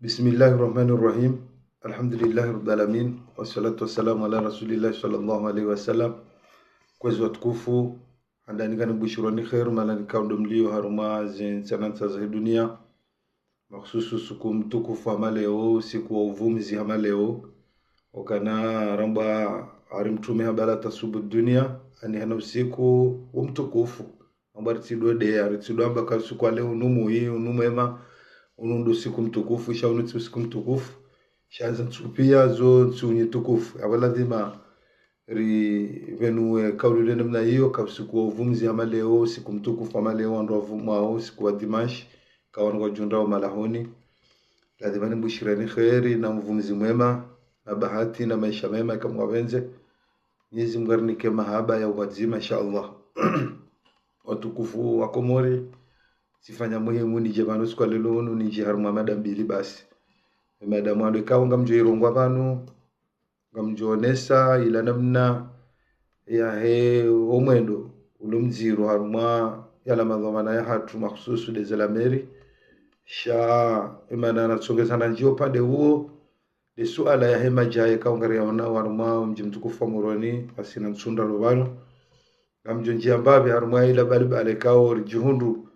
Bismillahirrahmanirrahim. Alhamdulillahi rabbil alamin wassalatu wassalamu ala rasulillahi sallallahu alaihi wasallam. Kwezi watukufu andani kana bushurani khairu malani kaundo mlio haruma zen sanansa za dunia makhususu siku mtukufu ama leo, siku wa uvumzi ama leo wakana ramba arimtume habala tasubu dunia ani hana usiku wa mtukufu ambari tidwe de aritidwa amba kwa siku wa leo unumu hii unumu ema unundu siku mtukufu isha unutu siku mtukufu shaza tsupia zo tsunye tukufu abaladhima ri venue kaulule namna hiyo kwa siku wa uvumzi ama leo siku mtukufu ama leo ando wavumao siku wa dimash kawan wa junda wa malahoni lazima nibushirani khairi na mvumzi mwema na bahati na maisha mema kama wawenze Mwenyezi Mungu arnike mahaba ya wazima inshallah. Watukufu wa Komori sifanya muhimu ni jebano siku lelo ni jiharuma madam bili basi madam ando ikawa ngamjoirongwa banu ngamjonesa ila namna ya he omwendo ulumziro haruma yala madhamana ya hatu makhususu de zelameri sha imana natsongeza na njio pande huo de suala ya hema jaye kaungari ya waruma mji mtukufu wa Moroni asina nsunda robano ngamjonjia mbabe haruma ila bali kao jihundu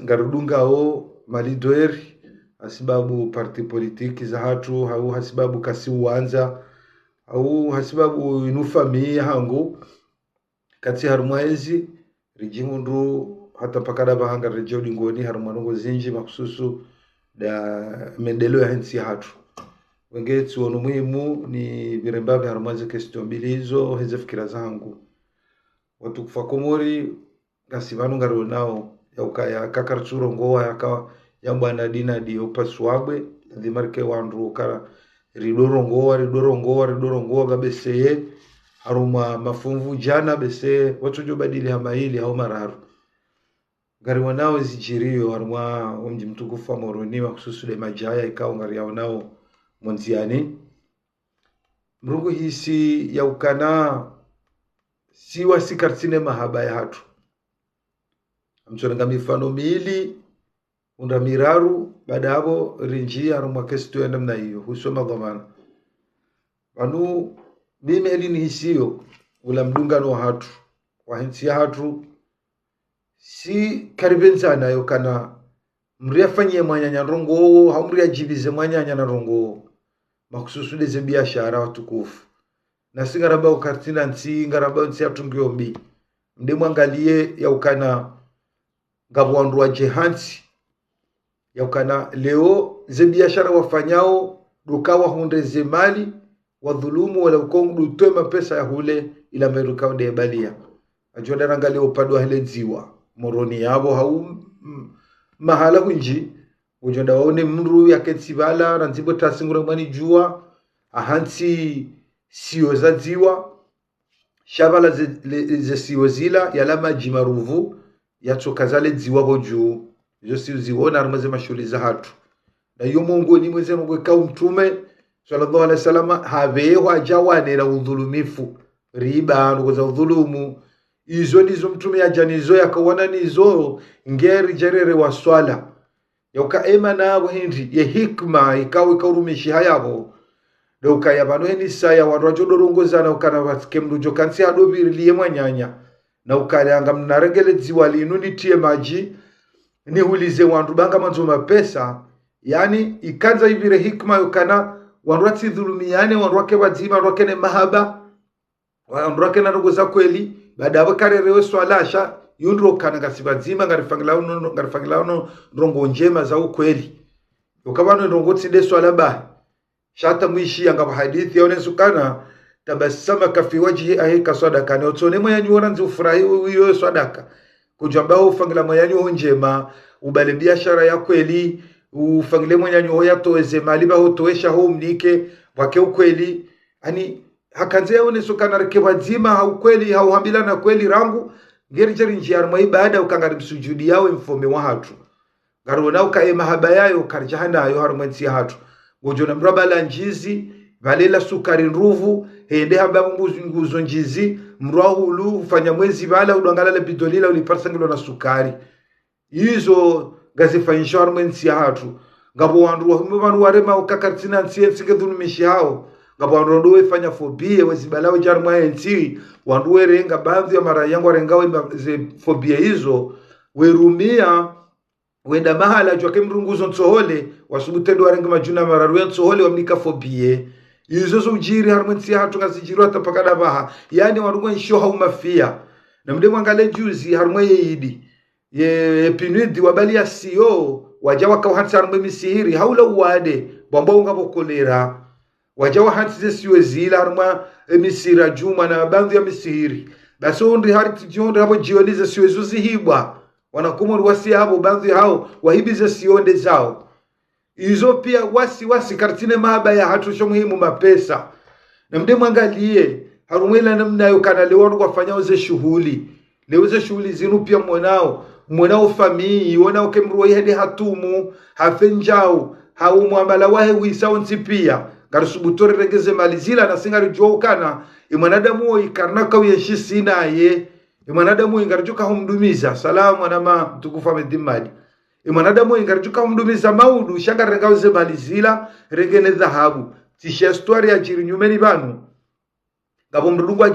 ngarudunga o malidoeri asibabu parti politiki za hatu au hasibabu kasi uanza au hasibabu inufamia hangu kati harumwezi rijihundu hata pakada bahanga rejeo dingoni harumanongo zinji makhususu da mendelo ya hensi hatu wengetu wanu muhimu ni virembabe harumwezi kestio mbili hizo heze fikira zangu watu kufa Komori kasivanu ngaro nao ya ukaya kakarchuro ngoa yakawa yamba na dina di opaswabwe ndi marke wandu kara ridoro ngoa gabese haruma mafumvu jana bese watu jo badili hama hili au mararu ngari wanao zijirio haruma mji mtukufu wa Moroni hususu de majaya ikao ngari wanao monziani mrugu hisi ya ukana siwa sikartine mahaba ya hatu amchonanga mifano miili unda miraru baada hapo rinjia haruma kestu ya namna hiyo husoma dhamana wanu mimi elini hisio ula mdungano wa hatu wa hensi ya hatu si karibenza nayo kana mriafanyie mwanyanya rongo au mriajibize mwanyanya na rongo makususu de biashara watukufu na singaraba ukartina nsi ngaraba nsi atungiyombi mde mwangalie ya ukana ngabwandu wa jehansi ya ukana leo ze biashara wafanyao dukawa hundeze mali wa dhulumu wala ukongu tuwe mapesa ya hule ila meruka de balia ajonda rangalie upadu wa hele ziwa Moroni yabo hau mahala kunji ujonda waone mru ya ketsibala ranzibo tasingura mwani jua ahansi siyo za ziwa shabala ze siyo zila yalama jimaruvu yachokazale ziwa boju yo siyo ziwona arumaze mashuli za hatu na yo Mungu ni mweze Mungu kwa mtume sallallahu alaihi wasallam habeho ajawane na udhulumifu riba ngoza udhulumu izo nizo mtume ya janizo yakawana nizo ngeri jerere wa swala yoka emana wahindi ye hikma ikawa ikarumishi hayabo doka yabano heni saya watu dorongoza na ukana watkemru jokansi adobiri liye mwanyanya na ukalianga mnaregele ziwali inuni tie maji ni hulize wandu banga manzo mapesa yani ikanza ivire hikma yokana wandu wati dhulumiane wandu wake wazima wandu wake ne mahaba wandu wake na rogoza kweli baada ya karerewe swalasha yundro kana gasibazima ngarifangilano rongo njema za ukweli ukabano rongo tside swala ba shata mwishi anga hadithi yone sukana tabasama kafi wajhi ahika sadaka ne otone mwanyu oranzi ufurahi uyo sadaka kujamba ufangila mwanyu njema ubale biashara ya kweli ufangile mwanyu hoya toeze mali ba hotoesha ho mnike wake ukweli ani hakanze yone sukana rekewa zima haukweli hauhambila na kweli rangu ngeri njia mwa ibada ukangari msujudi yawe mfome wa hatu garona ukae mahaba yayo karjahana ayo harumwensi hatu gojona mrabala njizi valela sukari nruvu hende hamba nguzo njizi mrwahulu ufanya mwezi bala udangala le bidolila ulipasa ngilo na sukari hizo gazifanyisha harumwe nsi hatu ngabo wandu wanu warema ukakatina nsi nsike dhulumishi hao ngabo wandu ndo wefanya fobie wezi balawe jarumwe nsi wandu werenga baadhi ya mara yangu warengawe ze fobie hizo werumia wenda mahala jwa kemrunguzo nsohole wasubutendo warenga majuna mararu ya nsohole wamnika fobie hizo zo ujiri harumwe nsi hatu ngazijiru atapakada baha yani wandu nsho haumafia na mde mwangale juzi harumwe yeidi ye pinudi wabali ya siyo wajawa kauhansi harumwe misihiri haula uwade bwamba unga bokolera wajawa hansi ze siwe zila harumwe misira juma na bandhi ya misihiri basi undi hari tujihondi hapo jionize siwe zuzi hibwa wanakumuri wasi habo bandhi hao wahibize sionde zao izo pia wasi kartine mahaba ya hatusho muhimu mapesa na mde mwangalie harumwe ila namna yukana lewanu kwa fanya uze shuhuli leuze shughuli zinu pia mwanao famii wanao kemruwa hadi hatumu hafenjao hau muambala wahe wisao nsi pia garusubutore regeze malizila na singari jokana imanadamu ikarnaka uyeshisi naye imanadamu ingarjuka humdumiza salamu anama tukufa medimali imanadamu ingarjuka humdumiza maudu shanga rengauze malizila regene dhahabu tisha story ya jiri nyumeni banu ngabo mrudungwa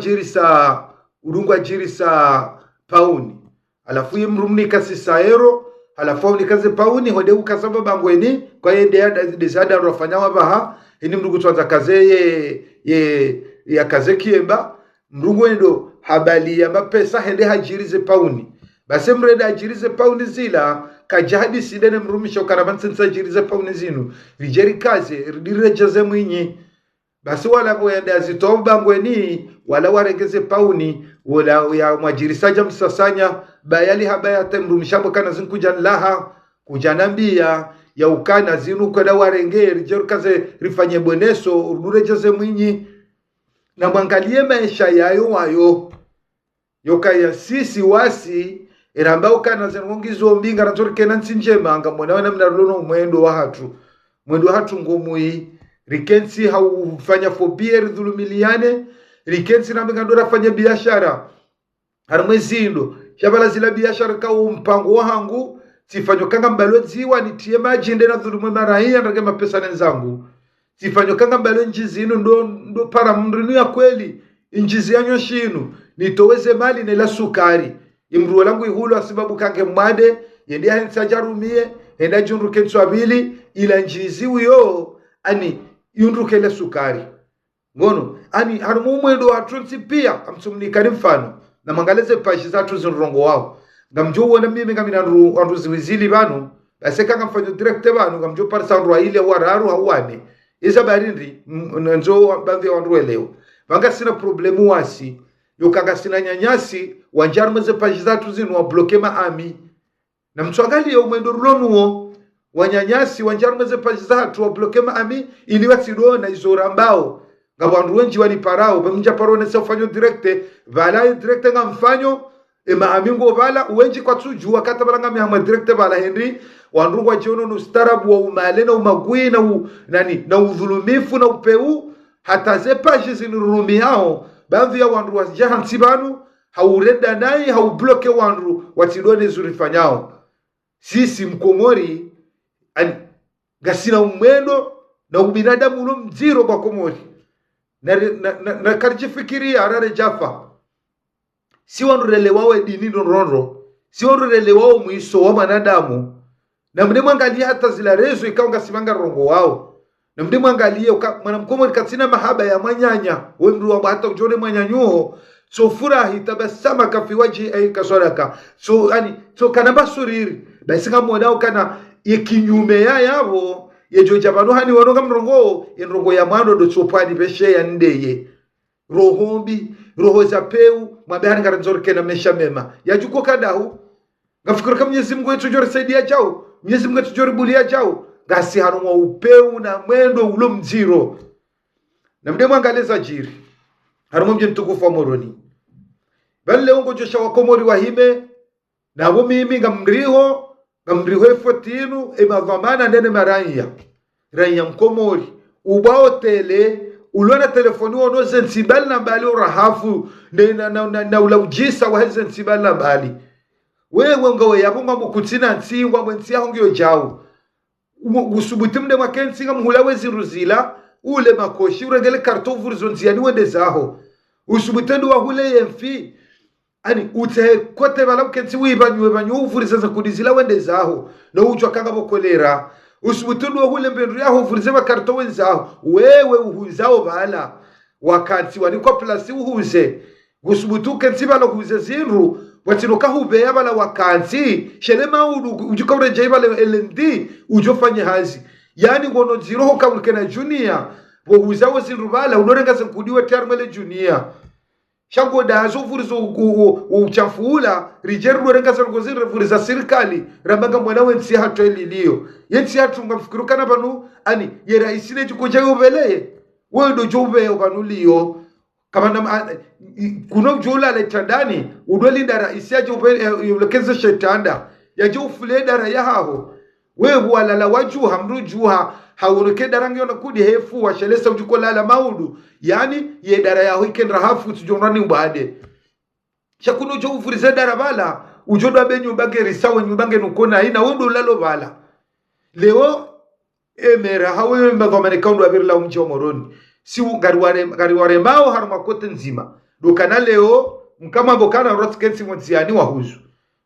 jiri sa pauni alafu yimrumni kasi saero alafu ni kaze pauni hode ukasaba bangweni kwa yende desada rofanyawa baha ini mrugu twanza kaze ya kaze kiemba mrugu ndo habali ya mapesa hende hajirize pauni basi mreda hajirize pauni zila kajahadi sidene mrumisha ukarabansensa hajirize pauni zinu rijeri kaze ridirejaze mwinyi basi wala boyende azitoba bangweni wala waregeze pauni wala ya mwajirisaja msasanya bayali habaya temrumishambo kana zinkuja laha kujanambia ya ukana zinu kada warengeri jeru kaze rifanye bweneso ururejeze mwinyi na mwangalie maisha yayo wayo yokaya sisi wasi erambao kana zinungizo mbinga natorike nansi njema anga mwana mnarulono mwendo wa hatu ngomui rikensi haufanya fobia ridhulumiliane rikensi na mbinga ndora fanya biashara harumwezindo shabala zila biashara kao mpango wangu sifanyo kanga mbalo ziwa nitie maji ndena dhulumwe marahia ndage mapesa nenzangu sifanyo kanga mbalo njizino ndo para mrinu ya kweli injizi yanyo shinu nitoweze mali nela sukari imruwa langu ihulu asibabu kange mwade yendi hensajarumie henda junruke nswabili ila njizi uyo ani yunruke le sukari ngono ani harumu mwendo watunsi pia amsumnikani mfano na mangaleze pashi zatu zinrongo wao ngamjo wona mimi ngamina andu ziwizili banu baseka ngamfanyo direct banu ngamjo parsa ndo ile wararu hawane isa barindi nzo bandhi wandu elewa vanga sina problemu wasi yokanga sina nyanyasi wanjaru meze pashi zatu zinu wa bloke maami na mtuangali ya umendo rulonuo wanyanyasi wanjaru meze pashi zatu wa bloke maami ili wasidona izorambao ngabo wandu wenji waniparao bamja parone se ufanyo directe vala directe ngamfanyo maamingo vala wenji kwa tuju wakata balanga mihamwa directe vala henry wandu kwa jiono no starabu wa umale na umagui na udhulumifu na upeu hata ze paji zinurumi hao baadhi ya wandu wa jahansi banu haureda nai haubloke wandu watidone zurifanyao sisi mkomori gasina umwendo na ubinadamu ulo mziro kwa komori na karijifikiria arare jafa si wanurele wawe dini norondo si wanurele wawe muiso wa manadamu na mde mwangalia hata zila rezo ikaunga simanga rongo wao na mde mwangalia mwanamkomori katina mahaba ya mwanyanya we mdu wamba hata ujone mwanyanyuho so furahi tabasama kafi waji kaswaraka so kanamba suriri na isinga mwadao kana yekinyume ya yabo yejo jabanu hani wanonga mrongo yenrongo ya mwando do chopani peshe ya ndeye roho za peu mabehani ngaranzorke na mesha mema yajuko kadahu ngafikira kama Mwenyezi Mungu wetu jori saidia jao Mwenyezi Mungu wetu jori bulia jao gasi hanumwa upeu na mwendo ulo mziro na mdemu angaleza jiri hanumwa mje mtukufu wa moroni bali leo ngojosha wakomori wahime na abo mimi ngamriho efotinu emadhamana ndene maranya ranya mkomori ubao tele ulona telefoni wono zensibali na bali urahafu na ula ujisa wa zensibali na bali wewe ngawe yabunga mukutina ntsingwa mwensi yahongyo jawu usubutimde makensi nga muhula wezi ruzila ule makoshi urengele karto vurizonziani wende zaho usubutendu wa hule yemfi ani ute kote bala kensi wibanywe banyu uvuriza kudizila wende zaho no ujwa kanga bokolera usubutendu wa hule mbendu yaho uvurize bakarto wenzaho wewe uhuzao bala wakati waniko plasi uhuze usubutu kensi bala uhuze zinru watinoka hube yabala wakansi shelema ujukawre jaibale elendi ujofanye hazi yani ngono ziroho kabulkena junior wohuzawo zinrubala unorenga zenkudiwe termele junior shango dazo vurizo uchafuula rijeru unorenga zenkozire vuriza serikali rambanga mwana wensi hatu elilio yensi hatu ngamfikirukana banu ani yera isine chukuja yobeleye wedo jobe banu liyo kama kuna ujula letandani udweli raisi ya ulekeze shetanda ya ufule dara ya hao wewe walala wajuha mrujuha haureke darangi yona kudi hefu wa shelesa ujuko lala maudu yani ye dara ya weekend rahafu tujonrani ubade shakunu jo ufurize dara bala ujodo abenyu bange risawe nyubange nukona ina wendo lalo bala leo emera hawe mbagomane kaundu abirila umchi wa moroni si gariware mao haruma kote nzima dokana leo mkama bokana rotkensi mwenziani wa huzu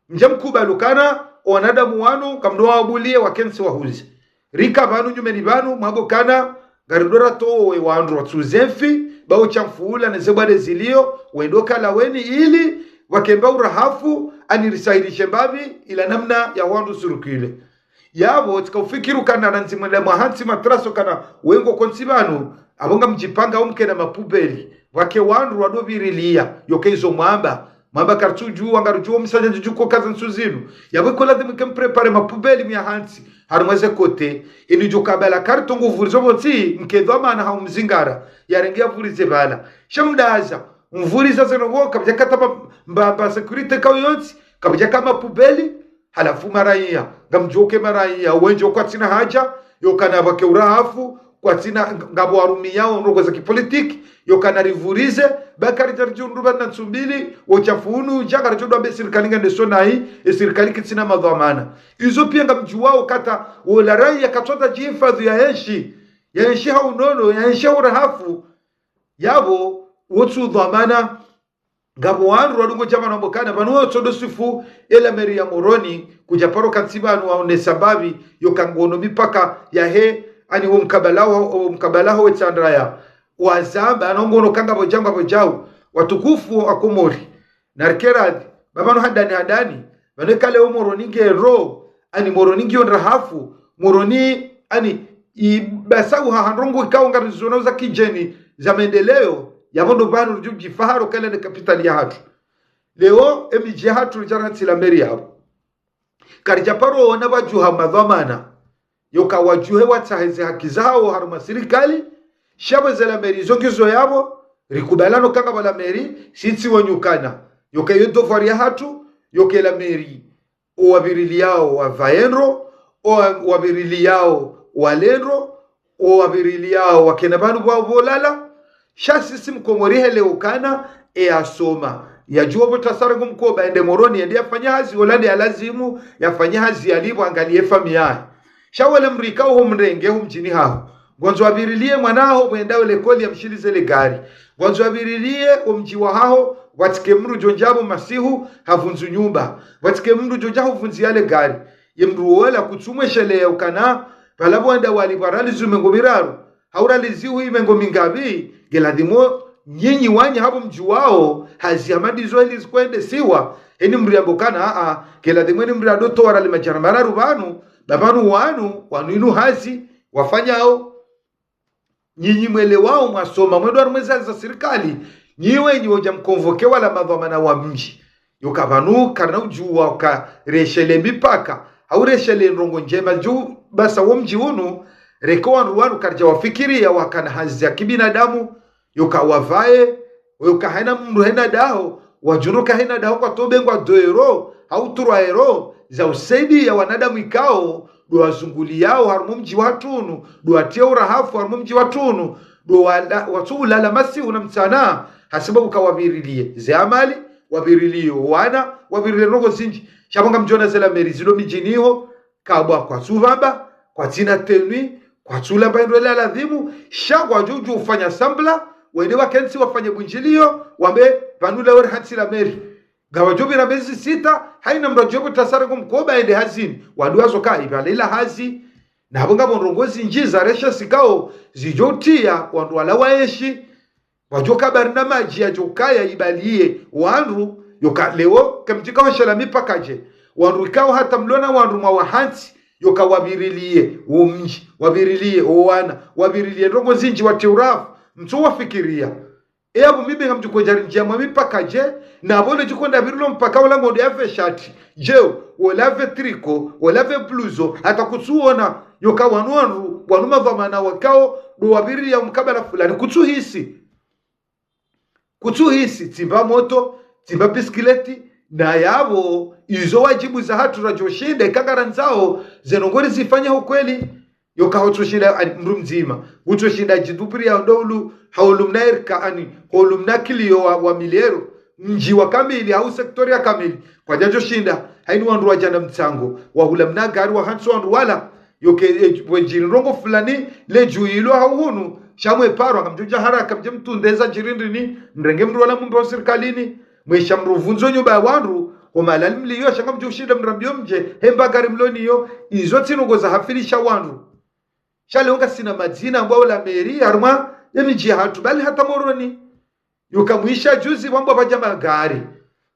mkuba lukana wanadamu wanu kamdoa wabulie wakensi wa huzi rika banu nyumeni banu mwabokana garidora towe waandu watuzemfi bao chamfuula nezebade zilio wendoka laweni ili wakemba urahafu anirisahirishe mbabi ila namna ya wandu surukile yabo tikaufikiru kana nanzimwele mahansi matraso kana wengo konsibanu abonga mjipanga umke na mapubeli wake wandu wadobirilia yokeizo mwamba kartuju wangaruju msanja juko kaza nsuzinu yabwe kola de prepare mapubeli mya hansi harumweze kote inijo kabala kartongo vurizo botsi mkedwa mana ha umzingara yarengia vurize bala shamdaza mvuriza zeno kabja kata mbamba security kawyonsi kabja kama pubeli halafu maraiya ngamjoke maraiya wenjo kwatina haja yokana bake urahafu kwatina ngabo warumi yao nrogo za kipolitiki yokana rivurize bakari jarjunruba na tsumbili ochafunu jagara jodo ambe serikali ngende sonai serikali kitsina madhamana izo pia ngamjuwao kata wala rai akatota jihifadhi ya heshi haunono ya heshi urahafu yabo wotsu dhamana ngabo wandu wadungo chama nambokana banuwa todo sifu ela meri ya moroni kujaparo katsibanu waone sababi yokangono mipaka ya he ani mkabalaho wetsandraya wazamba anongono kanga bojamba bojau watukufu akomori narkeradi babano hadani banekale moroni ngero ani moroni ngionrahafu moroni ani ibasau hahandrongo ikaonga rizona za kijeni za maendeleo yabondo banu rujuji faharo kale ne capital ya hatu leo emiji hatu rijarati la meri hapo karijaparo wana bajuha madhamana yoka wajuhe wataheze haki zao haruma serikali shabaze la meri zongizo yabo rikubalano kanga bala meri sitsi wanyukana yoka yodo faria hatu yoka la meri o wabirili yao wa vaenro o wabirili yao walendro o wabirili yao wakenabanu bwa bolala shasi simkomorihe leukana asoma yajua botasara kumkoba ende moroni ende afanya hazi olande alazimu yafanya hazi alibo angalie familia shawale mrikao ho mrenge ho mjini hao gwanzo abirilie mwanao mwendao lekoli ya mshilize le gari gwanzo abirilie omji wa hao watike mru jonjabo masihu havunzu nyumba watike mru jonjaho vunzi yale gari yemru wala kutsumwe shele ukana palabo enda wali barali zumengomiraru haura lizihu imengo mingabi geladimo nyinyi wanya hapo mji wao haziamadi zoeli zikwende siwa eni mriambokana geladimo ni mriadoto warali majaramara rubanu babanu wanu inu hazi wafanyao nyinyi mwele wao mwasoma mwendo warumweza za serikali nyiwe nyoja mkonvoke wala madhamana wa mji yokabanu karna ujuwa waka reshele mipaka haureshele nrongo njema juu basa wa mji unu rekoa ruwanu karja wafikiria wakana hazi ya kibinadamu yoka wavae yoka haina mru hena daho wajunuka hena daho kwa tobengwa doero hauturwa ero za usaidi ya wanadamu ikao dua zunguli yao harumu mji watunu dua tia urahafu harumu mji watunu do watu ulala masi unamtsana hasababu kawabirilie zamali wabirilie wana wabirilie rogo zinji shabanga mjona zela merizilo mijiniho kabwa kwa suvamba kwa tina tenui kwa tula baindwe la ladhimu shagwa juju ufanya sambla wende wakensi wafanye bunjilio wambe vanula wer hatsila meri gawajobi na mezi sita haina mrajobo tasara kumkoba ende hazini waduazo ka ibalela hazi na habonga bonrongozi njiza resha sikao zijotia wandu wala waeshi wajoka barina maji ya jokaya ibalie wandu yoka leo kamtika washalami pakaje wandu ikao hata mlona wandu mawahansi yoka wabirilie umji wabirilie owana wabirilie rongo zinji wa teurafu mtu wafikiria ebu mimi ngamjuko jarinjia mwami pakaje na abone jukonda birulo mpaka wala ngode ave shati jeo wala ave triko wala ave bluzo hata kutsuona yoka wanu wanuma vamana wakao do wabirilia mkabala fulani kutsuhisi timba moto timba biskileti na yabo izo wajibu za hatu rajoshinde kagaranzao zenongori zifanya ukweli yoka hotoshinda mru mzima utoshinda jidupiri ya ndolu haulumnair kaani haulumnakili wa milero mji wa kamili au sektori ya kamili kwa jajo shinda haini wandu wajana mtango wahulamna gari wa hansu wandu wala yoke wenjini rongo fulani le juilo hauhunu shamwe paro akamjuja haraka mje mtundeza jirindini mrenge mru wala mumbe wa serikalini mwesha mruvunzo nyoba ya wandu umalali mliyo shanga mjushinda mrambio mje hemba gari mloni yo izo tinugo za hafilisha wandu shalonga sina majina ambao la meri harma yemiji hatu bali hata moroni yukamwisha juzi wambo baja magari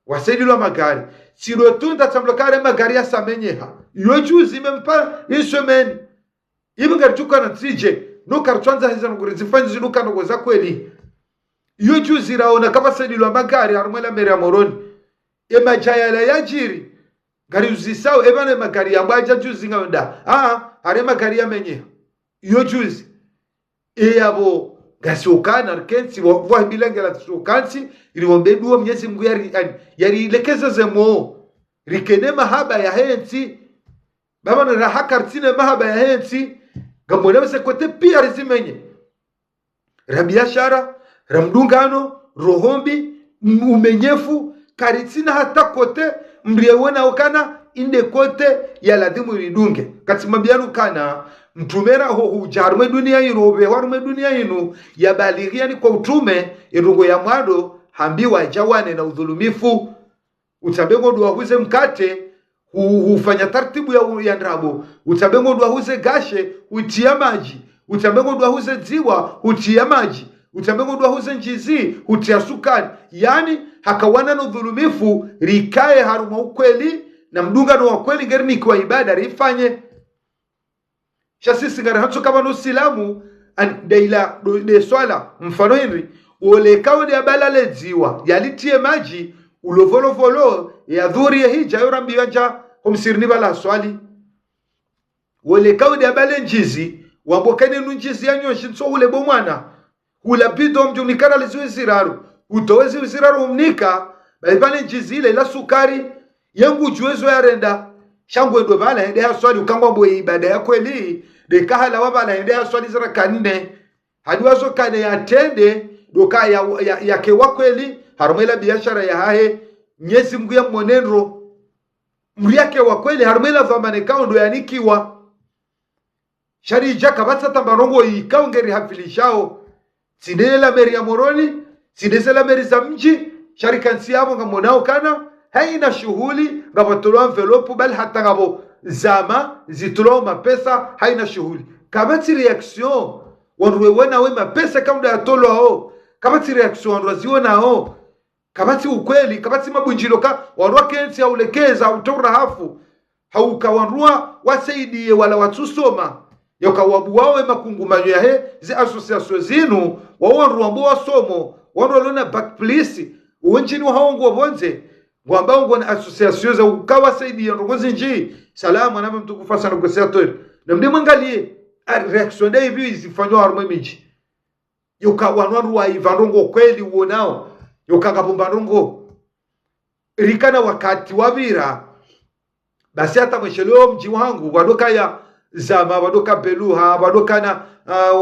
wasaidilwa magari siro tunda tamlokare magari ya samenyeha yo juzi mempa isomeni ibinga tuka na trije no kartwanza hizo nguri zifanyi zinuka no za kweli yo juzi raona kama saidilwa magari harma la meri ya moroni emajaya la yajiri gari uzisao ebane magari ya baja juzi ngawenda are magari ya menyeha iyo juzi yabo gasokana kensi wa bilanga la sokansi iliwombeduo mnyezi Mungu yari lekeza zemo rikene mahaba ya hensi baba na raha kartine mahaba ya hensi gambona bese kote pia rizimenye rabiashara ramdungano rohombi umenyefu karitina hata kote mriewona okana inde kote ya ladimu ridunge katimabianu kana mtumera ho hujarme dunia ino bewarme dunia ino ya baligia ni kwa utume irungo ya mwado hambiwa jawane na udhulumifu utabengo dua huze mkate hufanya tartibu ya ndrabo utabengo dua huze gashe hutia maji utabengo dua huze ziwa hutia maji utabengo dua huze njizi hutia sukari yani hakawana na udhulumifu rikae haruma ukweli na mdungano wa kweli gerini kwa ibada rifanye shasisi ngari hatso kama no silamu deila de swala mfano henry ole kaudi abala leziwa yalitie maji ulovolovolo ya dhuri ya hija yorambi wanja kumsirni bala swali ole kaudi abala njizi wambokane nunjizi yanyoshi nso ule bomwana ula bido mjunikana leziwe ziraru utowezi ziraru umnika bali njizi ile la sukari yangu juwezo ya renda shangwe ndo bala hende ya swali ukangwa mbo ibada ya kweli de kahala wabala hende ya swali zara kanne hadiwazo kane ya tende doka ya kewa kweli harumela biashara ya hahe nyezi Mungu ya mwenenro mriake wa kweli harumela dhamane kao ndo yanikiwa shari jaka bata tambarongo ikao ngeri hafilishao sinela meri ya moroni sinesela meri za mji shari kansi yabo ngamonao kana haina shughuli ngabatolo envelope bali hata ngabo zama zitulo mapesa haina shughuli kabati reaction wanruwe wana we mapesa kama ya tolo hao kabati reaction wanruwe hao kabati ukweli kabati mabunjilo ka wanruwa kensi ya ulekeza utora hafu hauka wanruwa wasaidie wala watusoma yoka wabu wawe makungumanyo ya he zi association zinu wanruwa mbo wasomo wanruwa lona back police uwenjini wa hao nguwa bonze Mwamba ungo na association za ukawa saidi ya nrongozi nji salamu anama mtukufa sana kwa seatori na mdi mwangalie reaction day hivi zifanywa harumwe miji yoka wanwaru wa ivanrongo kweli uonao yoka kabumba rongo rikana wakati wavira basi hata mwesheleo mji wangu wadoka ya zama wadoka beluha wadokana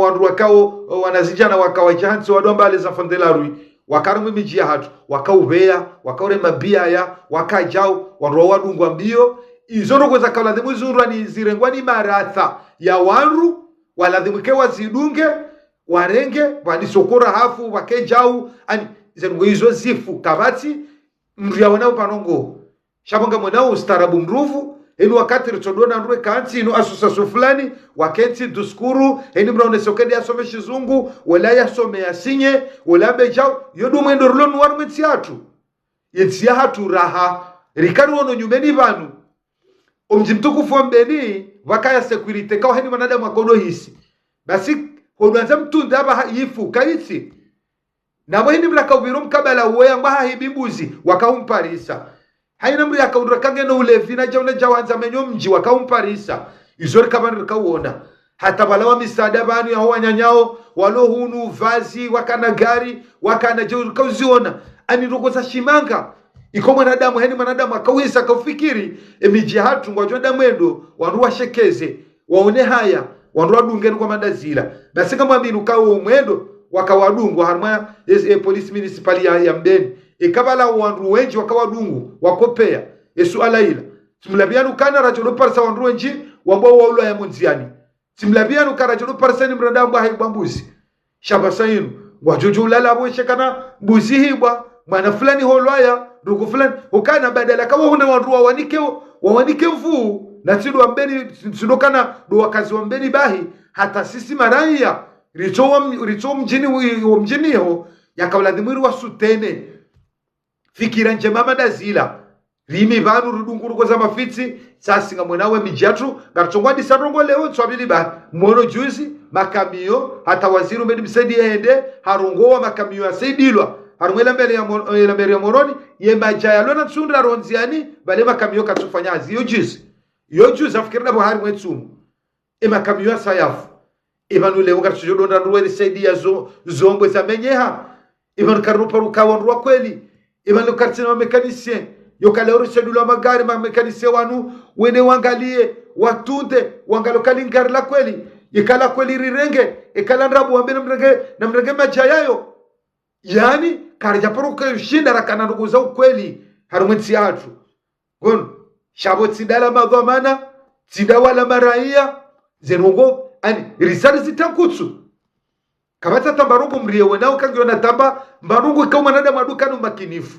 wandu wakao wanazijana wakawajansi wadombale za fondelarui wakarumu mijia hatu wakauvea wakaure mabia ya wakajao wandu wadungwa mbio izono kwa zakaladhimu zurwa ni zirengwani maratha ya wanru waladhimuke wazidunge warenge wadisokora hafu wakejau ani zengo hizo zifu kabati mria wanao panongo shabonga mwanao ustarabu mruvu eni wakati ritodona ndwe kanti ino asusaso fulani wakenti duskuru eni mraone sokedi asome shizungu wala yasome yasinye wala bejao yodu mwendo rulonu warumeti hatu yetsi hatu raha rikanu wono nyumeni vanu omjimtukufu wa mbeni wakaya security kao heni manada mwakono hisi basi hodwanza mtunda haba yifu kaiti na mwini mlaka uviru mkabala uwea mwaha hibimbuzi wakaumparisa haina mri akaundura kange no ulevi na jauna jawanza menyo mji wakaumparisa izori kabani rikauona hata walawa misada banu ya huwa nyanyao walo hunu vazi wakana gari wakana jeuri kauziona ani rogoza shimanga iko mwanadamu heni mwanadamu akawisa kaufikiri emiji hatu ngwajwa damwendo wanruwa shekeze waone haya wanruwa dungeni kwa mandazila basi kama aminu kawo umwendo wakawadungwa harma polisi municipali ya mbeni ikabala wanru wenji wakawadungu wakopea esuala ila simlabianu kana rajolo parsa wanru wenji wambao waulwa ya monziani simlabianu kana rajolo parsa ni mrandambu haibambuzi shabasainu wajojo ulala aboshekana mbuzi hibwa mwana fulani holwaya ndugu fulani ukana badala kawa huna wanru wawanike mvu na tido ambeni sindokana do wakazi wa mbeni bahi hata sisi maraia richo mjini ho yakawladhimiru wasutene fikira njema madazila rimi vanu rudunguru kwa za mafiti sasi nga mwenawe mijatu garchongwa disarongo leo tswabili ba mwono juzi makamio hata waziru mbedi msedi ende harungowa makamio ya seidilwa harumwela mbele ya moroni yemba jaya lona tsundra ronziani bale makamio katufanya azi yo juzi afikirina buhari mwetsumu makamio ya sayafu ibanu leo garchojodonda nruwe seidi ya zombo za menyeha ibanu karupa rukawa nruwa kweli ibanu kartina wa mekanisien yokaleo sedula magari ma mekanisien wanu wene wangalie watunde wangalokali ngari la kweli ikala kweli rirenge ikala nrabu wambe na mrenge majayayo yani karja paruka shinda rakana ndugu za ukweli harumwensi hatu gon shabo tidala madhamana tidawala maraia zenongo ani risali zitankutsu kabata tambarungu mrie wenao kangiona tamba mbarungu kama nada maduka no makinifu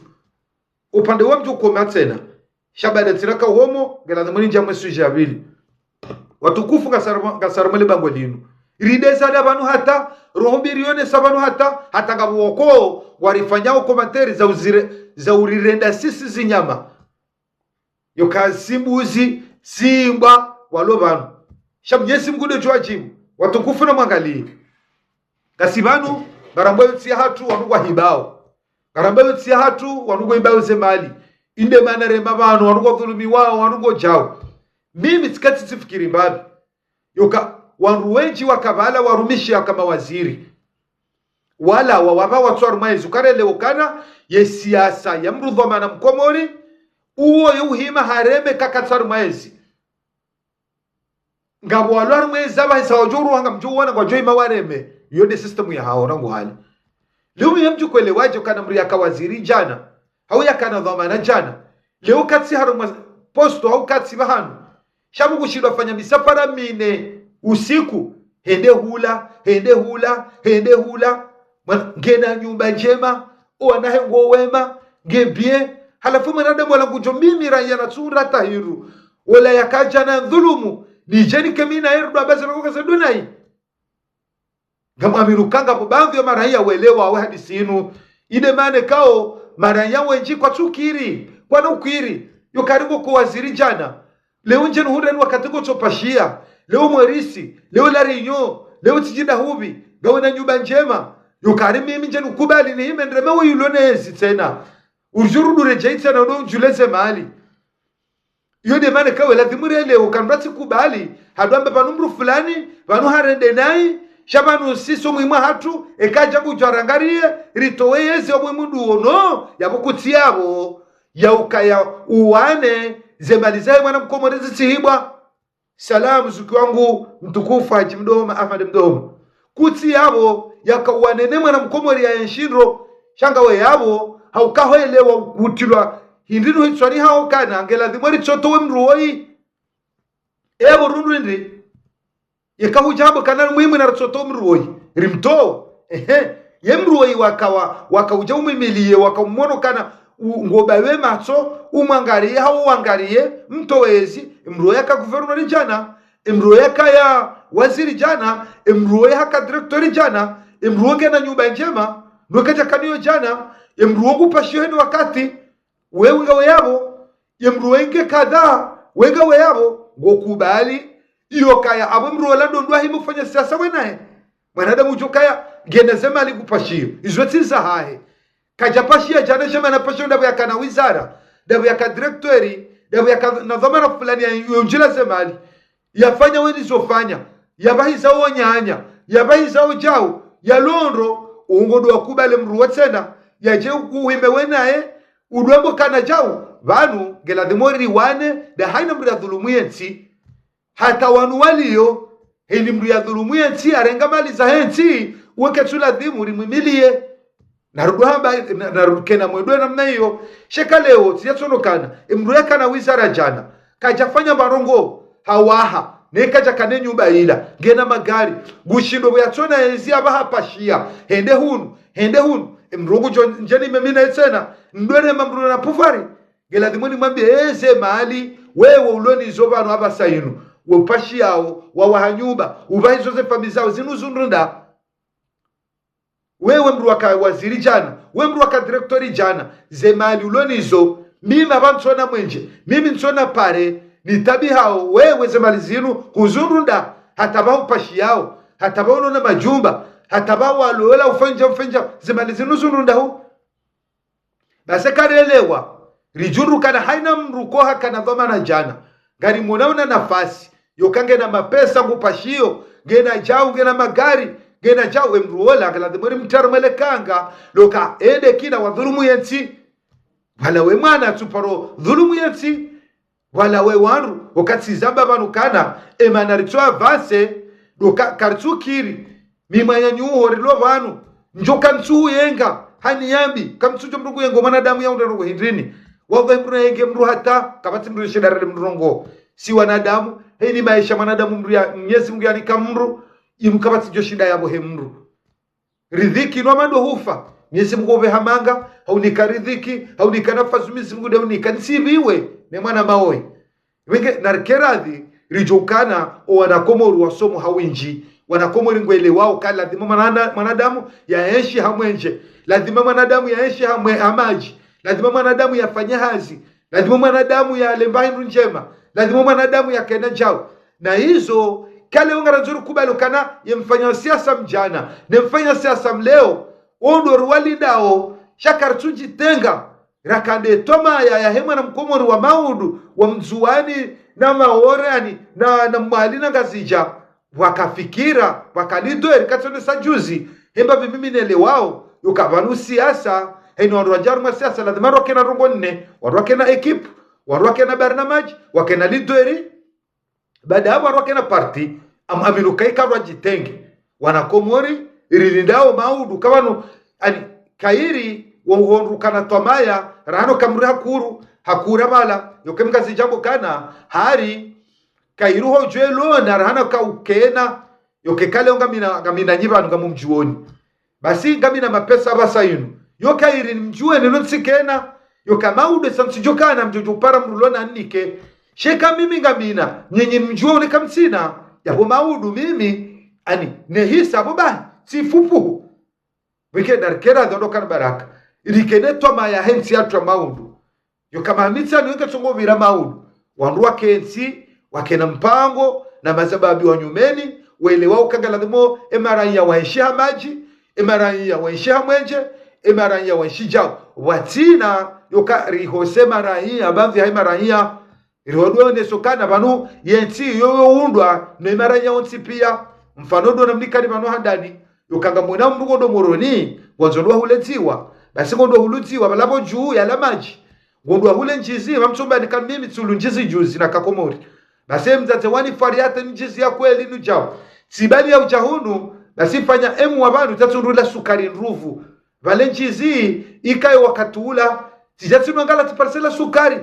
upande wa mtu koma tena shabada tiraka homo gela zamani jamwe sujabili watukufu kasarmale bango linu ridesa da banu hata rohobirione sabanu hata gabuoko warifanyao komentari za urirenda sisi zinyama yokasimbuzi simba walo banu shamnyesi mgude chwajimu watukufu na mwangalie kasibanu garambayo tia hatu wanugwa hibao garambayo tia hatu wanugwa hibao zemali inde mana remba banu wanugwa dhulumi wao wanugwa jao mimi tikati tifikiri mbabi yoka wanruwenji wakabala warumishi ya kama waziri wala wawaba watuwa maizu karele ukana ye siasa ya mrudhoma na mkomori uwo yuhima hareme kakataru maizi ngabo walwaru mwezi aba hisa wajuru wanga mjuwana kwa joima wareme yode system ya hao rangu hali leo yamju kwele wajo kana mri akawaziri jana hau yakana dhamana jana leo katsi haruma posto au katsi bahanu shabu kushindwa fanya misafara mine usiku hende hula ngena nyumba njema wanahe ngowema ngebie halafu mwanadamu wala kujo mimi raia na tsura tahiru wala yakaja na dhulumu nijeni kemina erdo abaza nakoka sadunai ngamirukanga baadhi ya maraia welewa wa hadisinu ide mane kao maraia wenji kwa tukiri kwa na ukiri yo karibu kwa waziri jana leo njenu hudani wakati ko topashia leo mwerisi leo larinyo leo tijida hubi gawana nyumba njema yo karibu mimi njenu kubali ni hime ndremewe yulonezi tena ujurudu rejaita na udo juleze mahali yode mane kawe lazimure leo kanrati kubali hadwambe panumru fulani vanu harende nai shabanu siso mwimwa hatu ekaja kujarangarie ritowe yezi wa mwimudu ono yabukutiabo ya ukaya uwane zemalizae mwana mkomorezi tihibwa salamu zuki wangu mtukufu Haji Mdoma Ahmad Mdoma kuti yabo yakawanene mwana mkomori ya enshindro shanga we yabo haukahoelewa utilwa hindinu hitswani hao kana angela dhimori choto we mruoi ebo rundu ndi yakahu jambo kana muhimu na choto mruoi rimto ye mruoi wakauja umimilie wakamwono kana ngobawe macho umwangalie hao uangalie mtowezi mruoi akaguvernori jana mruoi ya waziri jana mruoi haka direktori jana mruoi na nyumba njema ndokaja kaniyo jana mruoi kupashio heni wakati wewe yabo mruoi kadhaa wewe yabo ngokubali iyo kaya abo mruoi lando ndwa himu kufanya siasa wenae mwanadamu jokaya genezema alikupashio izoti za hae kaja pashia jana shema na pashio ndabu yakana wizara ndabu yaka direktori ndabu yaka nadhamana fulani ya unjila zemali yafanya weni zofanya yabahi zao nyanya yabahi zao jao ya londro ungodo wakubale mruwa tena yaje kuhime wenae udwambo kana jao vanu gela dhimori wane da haina mru ya dhulumu yensi hata wanu walio hini mru ya dhulumu yensi arenga mali za hensi uweke tula dhimuri mwimilie narudukena mwedwe namna hiyo sheka leo siyasonokana mru ya kana wizara jana kajafanya marongo hawaha nekaja kane nyumba ila gena magari gushindo yachona enzi abaha pashia hende hunu mrongo njeni memina etsena ndwene mamru na pufari gela dimoni mwambie eze mali wewe uloni zobano abasainu wopashiao wawahanyumba ubahizo ze famizao zinuzundunda wewe mru waka waziri jana wewe mru waka direktori jana ze mali uloni zo mimi abantsona mwenje mimi ntsona pare nitabi hao wewe zemali zinu kuzurunda hatabao pashi yao hatabao nona majumba hatabao aloela ufenja zemali zinu zurunda hu base karelewa rijuru kana haina mruko hakana dhamana jana gari munaona nafasi yokange na mapesa ngupashio gena jao gena magari gena jao emruola kala dhimori mtarmelekanga loka ende kina wa dhulumu yensi wala we mwana tuparo dhulumu yensi wala we wanu wakati zamba banu kana emanarito avance doka kartu kiri mimanya nyuho rilo banu njoka ntu yenga hani yambi kamtujo mrugo yengo manadamu ya undaro hindrini wawe mru yenge mru hata kabati mru shidare mrongo si wanadamu hini maisha manadamu mru ya Mwenyezi Mungu yani kamru inu kabati jo shida yabo he mru ridhiki no mando hufa Mwenyezi Mungu ovehamanga haunika ridhiki haunika nafasi Mwenyezi Mungu de unika nsibiwe ne mwana maoi wenge narkeradhi rijokana o wanakomoru wasomo hawinji wanakomoru ngwele wao kala lazima mwanadamu yaeshi hamwenje lazima mwanadamu yaeshi hamaji lazima mwanadamu yafanye hazi lazima mwanadamu ya lembahindu njema lazima mwanadamu ya kena jao na hizo kale ungara nzuru kubalukana yemfanya siasa mjana nemfanya siasa mleo ondo ruwali dao shakartuji tenga rakande toma ya hema na mkomoru wa maudu wa mzuani na maorani na mwali na gazija wakafikira wakalido erikatone sajuzi hemba mimi nelewao yukavanu siasa heni waruajaru ma siasa lazima wakena rongo nne wakena ekipu wakena barnamaji wakena lidweri baada hapo wakena parti aminukaika rwajitenge wanakomori irilindao maudu kawanu ani kairi wahondukana twamaya rano kamuri hakura bala yokemkazi jambo kana hari kairu hoje lona rana kaukena yokekale ngamina nyibanu ngamumjuoni basi ngamina mapesa basa yinu yokairi mjue nilonsikena yokamaude sansijokana mjojupara mrulona nike sheka mimi ngamina nyenye mjuoni kamsina yabo maudu mimi ani nehisa boba sifupu wike darkera ndokana baraka irikene toma ya hensi atra maudu yokamanitsa niweke tsongo vira maudu wanruwa kensi wakena mpango na mazababi wa nyumeni wele wao kangala dhimo emaranya waishiha maji emaranya waishiha mwenje emaranya waishijao watina yoka rihose maranya abamvi hai maranya rihodwe nesokana banu yensi yoyo undwa ne maranya onsi pia mfano ndo namnikani banu handani yokanga mwena mrugo ndo moroni wanzondwa huletiwa basi ngondo hulutiwa balabo juu ya la maji ngondo hule njizi mamchomba nikamimi tsulu njizi juzi na kakomori basi mzate wani fariate njizi ya kweli nujao sibali ya ujahunu basi fanya emu wabanu tatundula sukari nruvu vale njizi ikayo wakatula tijatsi nwangala tiparsela sukari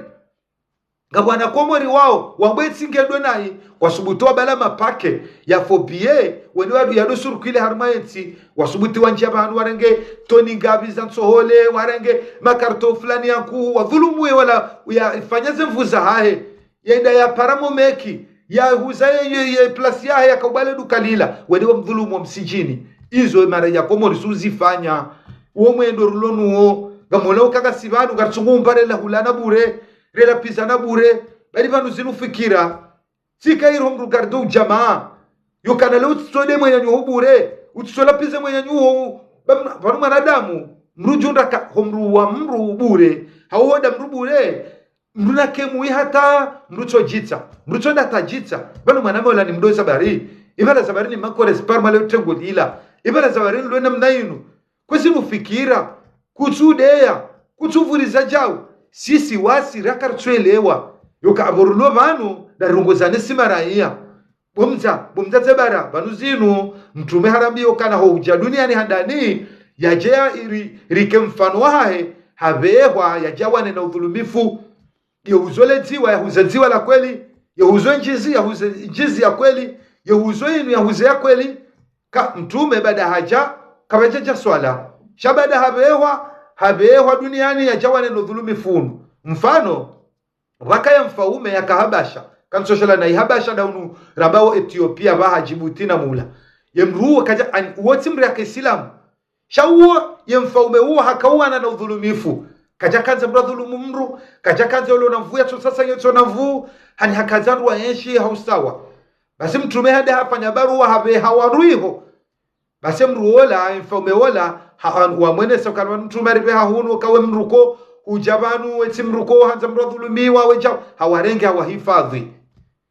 ngabwana komori wao wabwetsi ngedwe nayi wasubutoa bala mapake ya fobie weni wadu yadusuru kile harmayensi wasubuti wanjia bahanu warenge toni ngabi za nsohole warenge makarto fulani yanku wadhulumuwe wala ya ifanyaze mvuza hahe yenda ya paramo meki ya huzaye ya plasi yahe ya kaubale dukalila weni wa mdhulumu wa msijini izo mara ya komori suzifanya uo mwendo rulonu uo gamola ukaga sivanu gartsungu mpare la hulana bure rela pizana bure bali vanu zinufikira sika iro mrugardo jamaa yokana leo tsode mwenye nyuho bure utsola pize mwenye nyuho vanu manadamu mrujunda ka homru wa mru bure hawoda mru bure mruna kemu hata mrucho jitsa mrucho ndata jitsa vanu maname wala ni mdoza bari ibala zabari ni makore sparma leo tengolila ibala zabari lwe namna yinu kwesi nufikira kutsudeya kutsuvuriza jao sisi wasi rakartswelewa yoka aborulo vanu darungozane simaraia bomza tebara vanu zinu mtume harambio kana hoja duniani handani yajea rike mfano wahe habehwa yajawane na udhulumifu yeuzole ziwa yahuze ziwa la kweli yehuzo njizi ya kweli yehuzo inu yahuze ya kweli ka mtume bada haja kabajaja swala shabada habehwa duniani yajawane na udhulumifu mfano wakaya mfaume ya kahabasha kansoshala na ihabasha daunu rabao Ethiopia baha Djibouti na mula yemruwa kaja uwoti mri ya kisilamu shauwa yemfaume uwa hakauwa na udhulumifu kaja kanza mbra dhulumu mru kaja kanza ulo na mvu ya sasa yeto na mvu hani hakazanru wa enshi hausawa basi mtume hade hafanya baru wa habe hawaruiho basi mruola mfaume wola wa mwene sokarwa mtume aribe hahunu kawe mruko ujabanu weti mruko hanza mbra dhulumiwa weja hawarenge hawahifadhi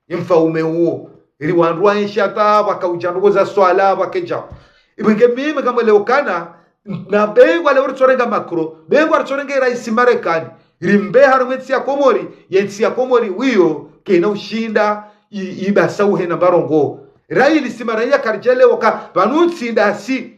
mfaume huo ili wanrua enshata wakaujanugoza swala wakeja ibenge mime kama leokana na bengwa leo tsorenga makro bengwa tsorenga rais Marekani rimbe harumeti ya komori yensi ya komori wiyo kena ushinda ibasa uhena barongo raili simaraya karjele waka banutsi ndasi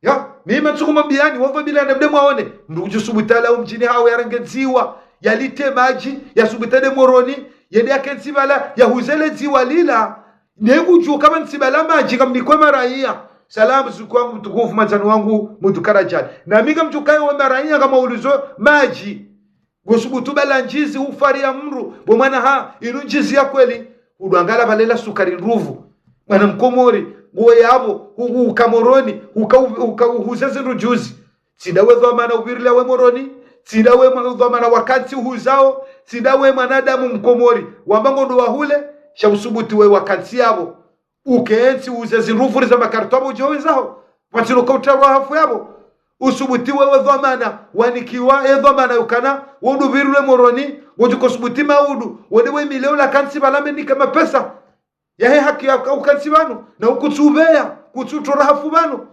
ya mime tsukuma biani wova bila na mdemo aone mruju subutala umjini hawo yarangeziwa yalite maji yasubutade moroni yende yake nsibala yahuzele ziwa lila negu kama nsibala maji kamnikwe maraia salamu siku wangu mtukufu mazani wangu mutukarajani na minga mtukayo wa maraia kama ulizo maji gosubutu bala njizi ufari ya mru bomana ha inu njizi ya kweli uduangala balela sukari nruvu mwana mkomori uwe yabo ukamoroni ukahuzeze rujuzi sidawe dhamana ubirile we moroni sidawe dhamana wakati uhuzao sidawe mwanadamu mkomori wambango ndo wahule shabusubuti we wakati yabo ukeensi uzezi rufuri za makartobo jowe zao watino kautawa hafu yabo usubuti we dhamana wanikiwa dhamana ukana wodu birule moroni wodu kosubuti maudu wodewe mileo la kansi balame ni kama pesa yahe haki ya ukansi banu na ukutubea kututora hafu banu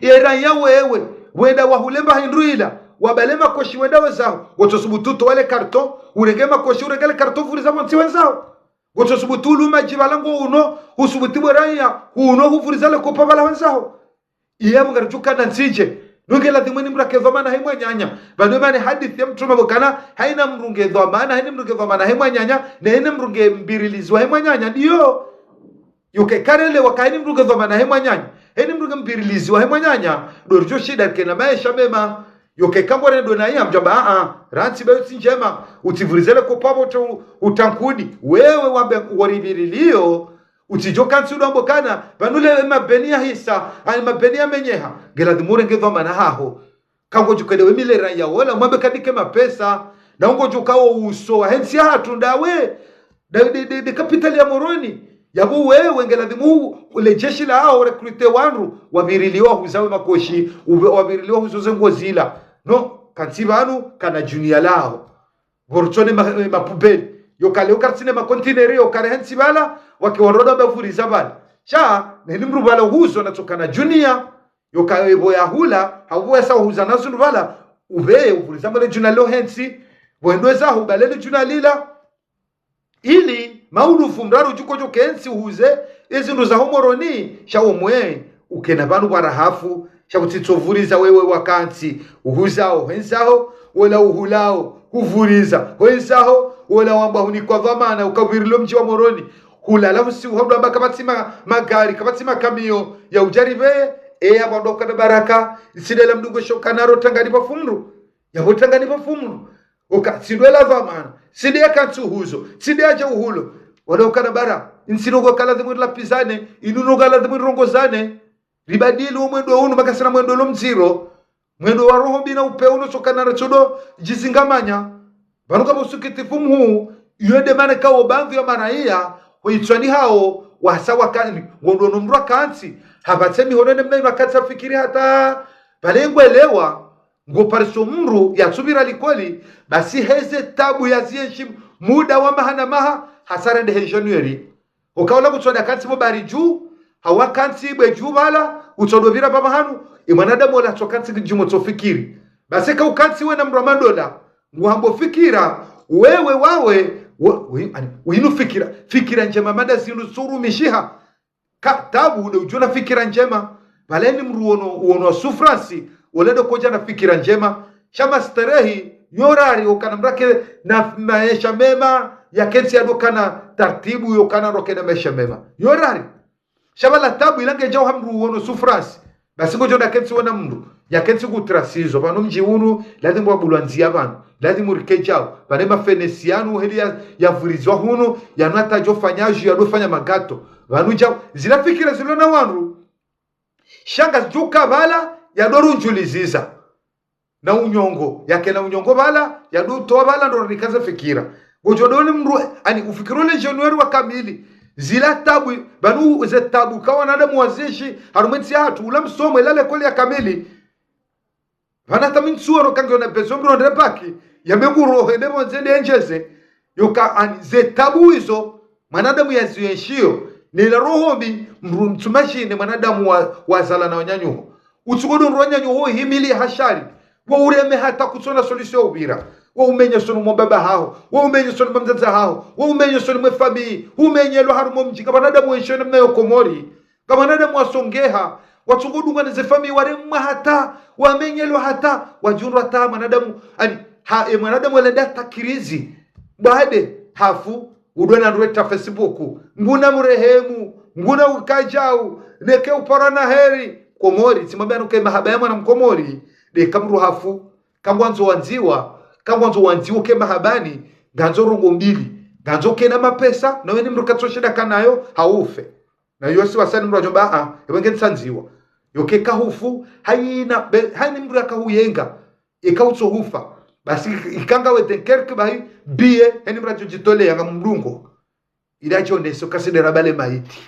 era yawe wenda wahulemba hindruila wabalema koshi wenda wezao wotosubutu wale karto urengema koshi urengele karto furi za mwanti wenzao wotosubutu luma jibalango uno usubutibwe raya uno hufurizale kopa bala wenzao iyamu ngarijuka na nsije nungela dhimweni mrake dhamana haimwa nyanya bado mane hadithi ya mtume bokana haina mrunge dhamana haina mrunge dhamana haimwa nyanya na haina mrunge mbirilizwa haimwa nyanya ndio yuke karele wakaini mrunge dhamana haimwa nyanya haina mrunge mbirilizwa haimwa nyanya dorjo shida kena maisha mema yoke kambore ndo na yam jamba ranti bayo sinjema utivurizele ko pabo utankudi wewe wambe warivirilio utijoka nsudo mbokana banule mabenia hisa ani mabenia menyeha gela dimure ngedho mana haho kango jukede wemile raya wala mwambe kadike mapesa na ungo jukao uso hensi hatu ndawe de capital ya moroni yabo wewe ngela dimu ule jeshi la hao rekrute wanru waviriliwa huzawe makoshi waviriliwa huzoze ngozila no kansivanu kana junior lao gorchone mapubeli yokale ukarsine makontineri yokare hensibala wakiwaroda bafuriza bala cha neni mrubala huzo natokana junior yokawe boya hula hawo esa huza nazo bala ube ufuriza male junior lo hensi wendweza hubalele junior lila ili maudufu mraru juko jo kensi huze izindu za homoroni shaomwe ukena banu barahafu shakutitsovuriza wewe wakansi uhuzao henzao wala uhulao huvuriza henzao wala wamba hunikwa dhamana ukavirilo mji wa moroni hulala usi uhabdu amba kabatima magari kabatima kamio ya ujaribe abandoka na baraka isidela mdungo shokanaro tangani pafumru ya hotangani pafumru oka sidwela dhamana sidea kansu huzo sidea ja uhulo wala ukana bara insirogo kala dhimuri lapizane inuno kala dhimuri rongozane ribadili umwendo unu makasana mwendo lo mziro mwendo wa roho bina upeuno sokana rachodo jizingamanya banuka busukitifu mhu yode mane kawo bandhi ya maraia hoitswani hao wasawa kani ngondo nomrwa kansi habatsemi honene mna makatsa fikiri hata balengwelewa ngopariso mru ya subira likweli basi heze tabu ya zienshi muda wa mahana maha hasara nde January ukaola kutswani kansi mo bari juu hawa kansi bwe juu bala utodovira baba hanu imwanadamu wala tokansi jumo tofikiri basi ka ukansi we na mramandola nguhambo fikira wewe wawe winu fikira njema mada zinu suru mishiha ka tabu ule ujuna fikira njema baleni uono sufransi uledo koja na fikira njema shama starehi yorari ukana mrake na maisha mema ya kensi adokana tartibu yokana roke na maisha mema yorari shabala tabu ilange jau hamru uono sufransi basi ngojo na kensi wana mru ya kensi kutrasizo bano mji unu lazima wabulwanzia bano lazima urikejao banema fenesianu heli ya vurizwa hunu ya nata jo fanyaji ya dofanya magato banu jau zila fikira zilona wanu shanga juka bala ya doru njuliziza na unyongo yake na unyongo bala ya do to bala ndo nikaza fikira ngojo doni mru ani ufikirole January wa kamili zila tabu banu ze tabu kawa nada muwazishi harumenti hatu ula msomo ilale koli ya kamili vanata minsuoro kange na bezombro ndepaki ya meguro hende monzende enjeze yoka ani ze tabu hizo manadamu ya zienshio ni la rohobi mtumashine manadamu wazala na wanyanyu utsugodo nronyanyu himili hashari wa ureme hata kutsona solution ubira wa umenye sono mbaba hao wa umenye sono mzaza hao wa umenye sono mfami umenye lo harumo mjinga banadamu wenshone mnayo komori kama banadamu wasongeha watsugodu ngane ze fami waremwa hata wamenye lo hata wajunwa hata manadamu ani ha manadamu wala data kirizi baade hafu udona ndweta Facebook nguna mrehemu nguna ukajau neke uparana heri komori simambia nuke mahaba ya mwana mkomori de kamru hafu kamwanzo wanziwa ke mahabani ganzo rungo mbili ganzo kena mapesa na weni mruka tsoshida kanayo haufe na yosi wasani mru ajomba yawenge nsanziwa yoke kahufu haina mru akahuyenga ikautso hufa basi ikanga wetenkerke bahi biye heni mru ajojitole yanga mrungo ilacho neso kasidera bale maiti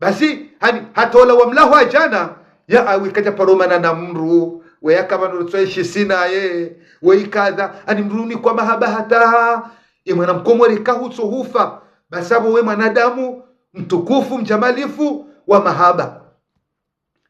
basi hani hatola wa mlahu ajana ya awikaja paromana na mru weya kama nurutsoeshi sina ye weikadha ani mruni kwa mahaba hata imwana mkomori kahutso hufa basabo we mwanadamu mtukufu mjamalifu wa mahaba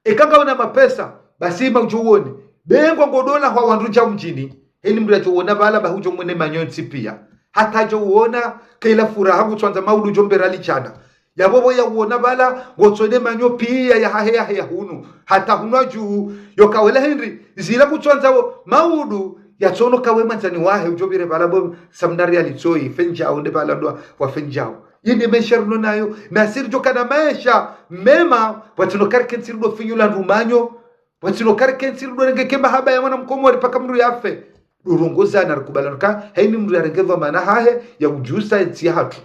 ikanga una mapesa basi maujuoni bengo ngodola kwa wanduja mjini heni mrajo uona bala bahujo mwene manyonsi pia hata jo uona kaila furaha kutwanza maudu jomberali chana yabobo ya uona bala ngotsone manyo pia ya hahe ya hunu hata hunwa juu yokawela Henry zila kutwanza maudu ya tsono kawe manzani wahe ujobire bala bo samnari alitoi fenjao nde bala ndo wa fenjao yende mesha runo nayo nasiri joka na mesha mema watino karkensi rudo finyula rumanyo watino karkensi rudo ngeke mahaba ya mwana mkomori paka mru yafe urungoza na rukubalanuka haini mru ya rengeva mana hahe ya ujusa etsi hatu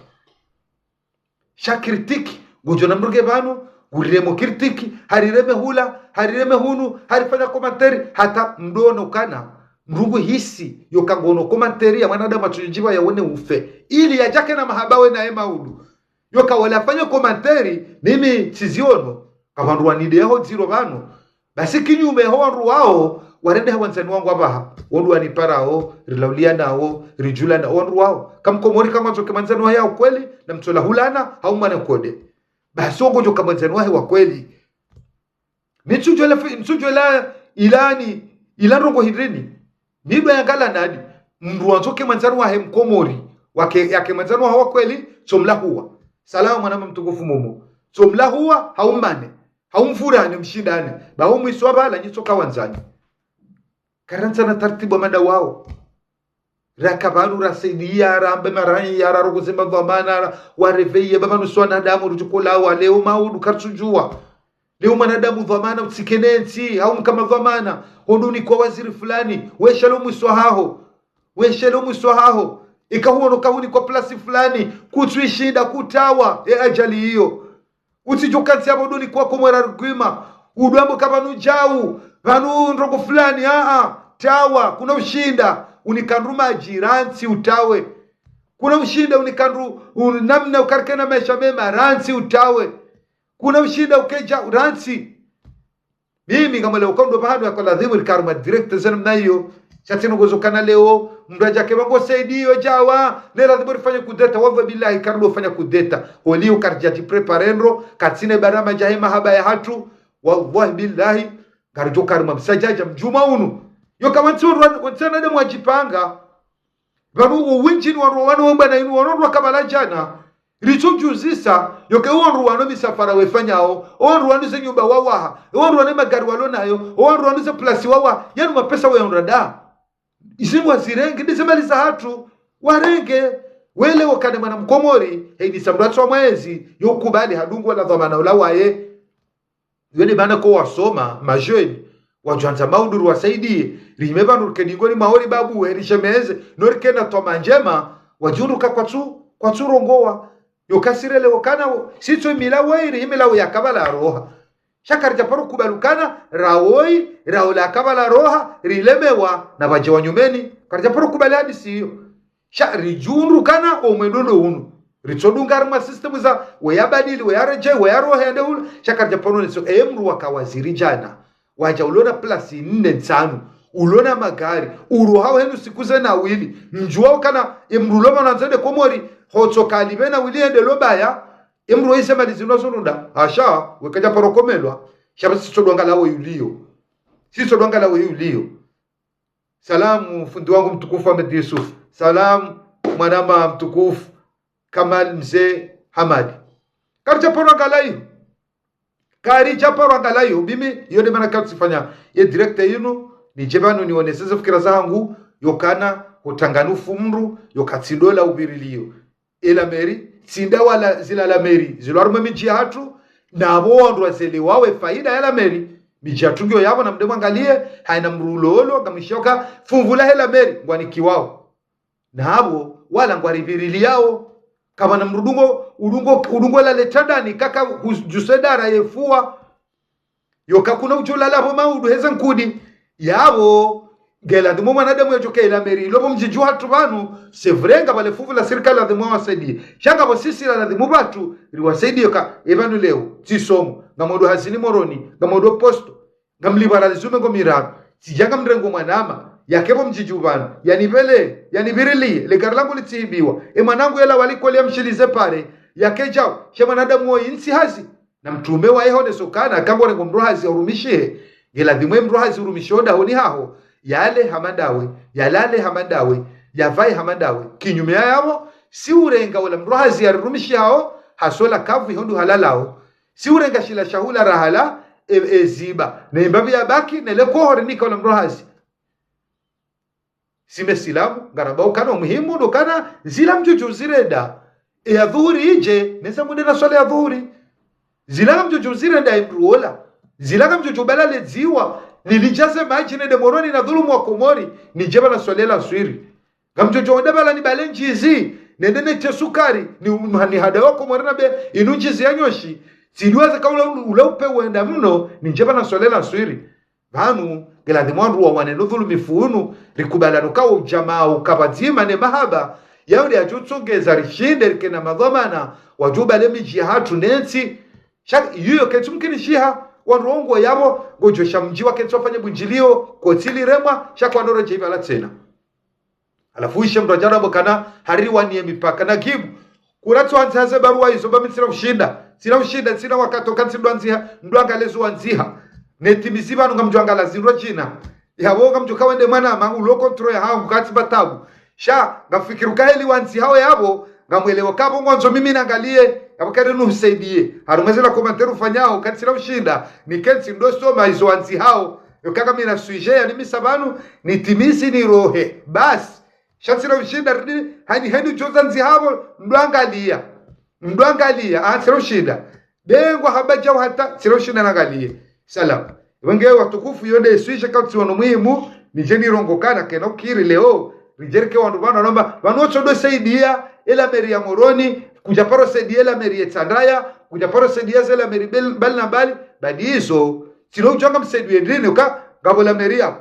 shakritiki gujona mruge banu guremo kirtiki harireme hula harireme hunu harifanya komanteri hata mdono kana mrungu hisi yokangono komanteri ya mwanadamu atujiba yaone ufe ili yajake na mahabawe na ema ulu yoka wala fanya komanteri mimi tiziono kama nduanide yaho ziro banu basi kinyume ho ndu wao warende hawanzani wangu abaha wondu waniparao rilaulia nao rijula na wondu wao kamkomori kama zoke manzani wa yao kweli na mtola hulana haumane kode basi ongo kama manzani wa kweli msujola ilani rongo hidrini nido yangala nadi mndu wanzoke manzani wa mkomori yake mwenzano hawa kweli somla huwa salamu mwanama mtukufu mumu somla huwa haumane haumfurane mshindane bao mwiswa bala nyitsoka wanzani karanza na taratibu mada wao rakabanu rasaidia rambe marai yara rokuzema dhamana wareveye baba nuswana damu rutukula wa leo maudu kartujua leo manadamu dhamana utsikenensi au kama dhamana honduni kwa waziri fulani weshalo mwiswahaho ikahuono kahuni kwa plasi fulani kutuishinda kutawa ajali hiyo utijukansi hapo duni kwa komwera rugwima udwambo kama nujau vanu nrogo fulani tawa kuna ushinda unikandruma ajiransi utawe kuna ushinda unikandru namna ukarikena maisha mema ransi utawe kuna ushinda ukeja ransi mimi kama leo kondo bahadu ya kwa ladhimu ikaruma director zenu na hiyo chatino gozokana leo mraja ke bango saidio jawa ne ladhimu rifanya kudeta wadha billahi karlo fanya kudeta wali ukarjati preparendro katsine barama jahima haba ya hatu wallahi billahi karjo karuma msajaja mjuma unu yo kama nturu wansana de mwajipanga vanu uwinjini wanu wamba na inu wanu kabala jana richujuzisa yoke uonru wano misafara wefanyao uonru wanu ze nyumba wawaha uonru wanu magari walonayo uonru wanu ze plasi wawa yanu mapesa wayaunrada isimu wazirenge nisemaliza hatu warenge wele wakane mana mkomori heidi samratwa mwezi yokubali hadungu wala dhamana ulawaye yoni bana ko wasoma majweni wajuanza mauduru wasaidie rimeba nurkeningoni maori babu herishemeze norkena toma njema wajunduka kwa turongoa yokasirele wakana sitso mila wairi imila yakabala roha shakarja paru kubalukana rawoi raula kabala roha rilemewa na baje wanyumeni karja paru kubali hadisi hiyo shari jundu kana omwendondo unu ritsodungarma system za wayabadili wayareje wayaroha ende ulu shakarja paru niso emru wakawaziri jana waja ulona plasi 4-5 ulona magari uruhao henu sikuze na wili mjuao kana emruloma nanzende komori hotso kalibena wili ende lobaya emru ise malizino sonunda asha wekaja parokomelwa shaba sitsodwanga lawo yulio salamu fundi wangu mtukufu Ahmed Yusuf salamu mwanama mtukufu Kamal mzee Hamadi karja paro angalayo bimi yone mana katsifanya ye director yinu ni jebano ni oneseze fikira zangu yokana utanganufu mru yokatsindola ubirilio ela meri tsinda wala zila la meri zilwaruma miji hatu na abo wandu wazeli wawe faida ya la meri miji hatungyo yabo na mdemu angalie haina mrulolo ngamshoka fumvula hela meri ngwani kiwao na abo wala ngwaribirili yao kama na udungo la letandani kaka jusedara yefua yoka kuna ujula labo maudu heza nkudi yabo gela ndimo mwanadamu yajoke ila meri lobo mjiju hatu banu sevrenga bale fuvu la serikali ndimo wasaidie shanga bo sisi la ndimo batu riwasaidie yoka ebanu leo tisomo ngamodo hazini moroni ngamodo posto ngamliberalizume ngomira sijanga mrengo mwanama yakebo mjiju banu yanibirili le garlangu litibiwa mwanangu yala waliko le mshilize pare yakejao shema nadamu wo insi hazi na mtume wa ehode sokana kangore ngomro hazi urumishe gela dimwe mro hazi urumishoda honi haho yale hamadawe yavai hamadawe kinyume yabo si urenga wala mro hazi arumishi hao hasola kavu hondu halalao si urenga shila shahula rahala eziba na imbabi ya baki na leko horinika wala mro hazi sime silamu garabau kana muhimu ndo kana zila mjuju zireda ya dhuhuri ije nesa mwende na swala ya dhuhuri zila mjuju zireda imruola zila mjuju balale ziwa nilijaze maji nende moroni na dhulumu wa komori nijeba na swala la swiri gamjojo wende bala ni balenji hizi nende neche sukari ni hada wako morina be inunjizi ya nyoshi siduwaze kaula ulaupe uenda mno nijeba na swala la swiri vanu gela dimwandu wa wane nudhulu mifuunu rikubalano kawo ujamaa ukabadzima ne mahaba yaudi ya jutsongeza rishinde rikena madhamana wajuba lemi jihatu nensi yuyo ketu mkini shiha wanuongo yabo gojo shamjiwa ketu wafanye bunjilio kotili remwa shakwa noro jaiba la tena alafu ishe mrajana mbokana hariwa niye mipaka na gibu kuratu wanzaze barua hizo bami sina ushinda sina wakatoka nduanga lezu wanziha netimiziba nunga mjuanga la zinro jina yabo nga mjuka wende mwana mangu lo kontro ya hao kati batabu sha ngafikiru kaeli wanzi hao yabo ngamwelewa kabo mwanzo mimi naangalie abakari nusaidie harumezela komanteru fanyao katsira ushinda ni kensi ndo soma hizo wanzi hao yokaka mimi na suije ni misabanu ni timisi ni rohe bas shatsira ushinda hani joza nzi hao mdwangalia tsira ushinda bengwa habaja hata tsira ushinda nangalie salam wenge watukufu yonde suije kautsi wano muhimu ni jeni rongokana keno kiri leo rijereke wandu bana nomba wanocho do saidia ela meri ya Moroni kujaparo saidia ela meri ya Tandaya kujaparo saidia ela meri bali na bali badi hizo sino uchanga msaidie ndini uka gabola meri ya